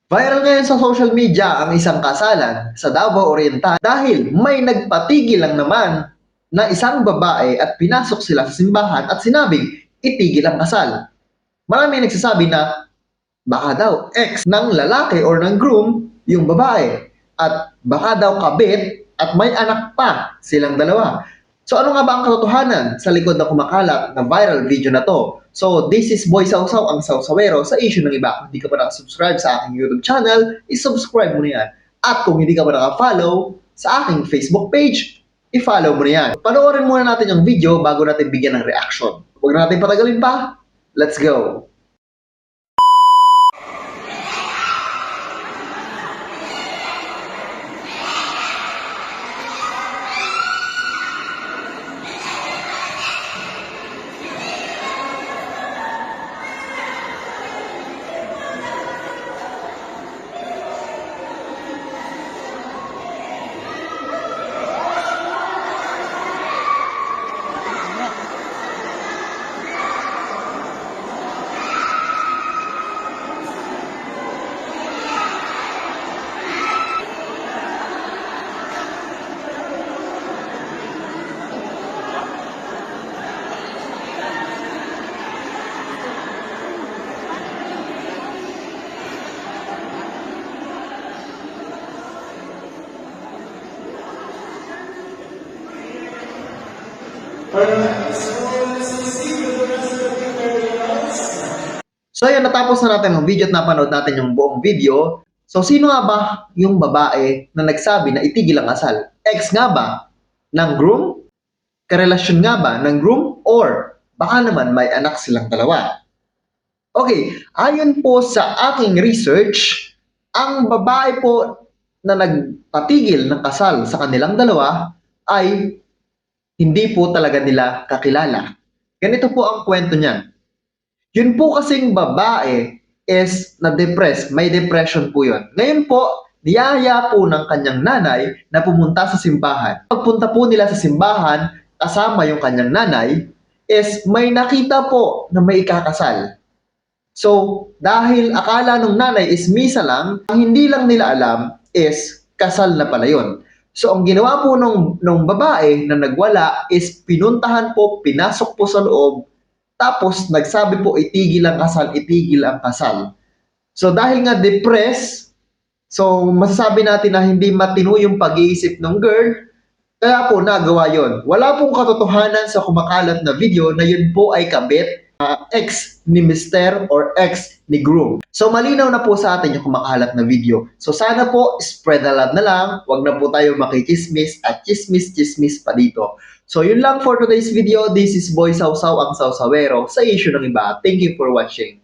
Viral ngayon sa social media ang isang kasalan sa Davao Oriental dahil may nagpatigil lang naman na isang babae at pinasok sila sa simbahan at sinabing itigil ang kasal. Marami nagsasabi na baka daw ex ng lalaki or ng groom yung babae at baka daw kabit at may anak pa silang dalawa. So ano nga ba ang katotohanan sa likod ng kumakalat na viral video na to? So this is Boy Sausaw, ang Sausawero sa issue ng iba. Kung hindi ka pa nakasubscribe sa aking YouTube channel, isubscribe mo na yan. At kung hindi ka pa nakafollow sa aking Facebook page, i-follow mo na yan. Panoorin muna natin yung video bago natin bigyan ng reaction. Huwag na natin patagalin pa. Let's go! So yun, natapos na natin ang video at napanood natin yung buong video. So sino nga ba yung babae na nagsabi na itigil ang kasal? Ex nga ba ng groom? Karelasyon nga ba ng groom? Or baka naman may anak silang dalawa? Okay, ayon po sa aking research, ang babae po na nagpatigil ng kasal sa kanilang dalawa ay hindi po talaga nila kakilala. Ganito po ang kwento niyan. Yun po kasing babae is na-depress, may depression po yun. Ngayon po, niyaya po ng kanyang nanay na pumunta sa simbahan. Pagpunta po nila sa simbahan, kasama yung kanyang nanay, is may nakita po na may ikakasal. So, dahil akala nung nanay is misa lang, ang hindi lang nila alam is kasal na pala yun. So, ang ginawa po nung babae na nagwala is pinuntahan po, pinasok po sa loob, tapos nagsabi po itigil ang kasal, itigil ang kasal. So, dahil nga depressed, so masasabi natin na hindi matino yung pag-iisip ng girl, kaya po nagawa yon. Wala pong katotohanan sa kumakalat na video na yun po ay kabit, ex ni Mr. or ex ni groom. So malinaw na po sa atin yung kumakalat na video. So sana po spread the love na lang, wag na po tayo makichismis at chismis pa dito. So yun lang for today's video. This is Boy Sausaw, ang Sausawero sa issue ng iba. Thank you for watching.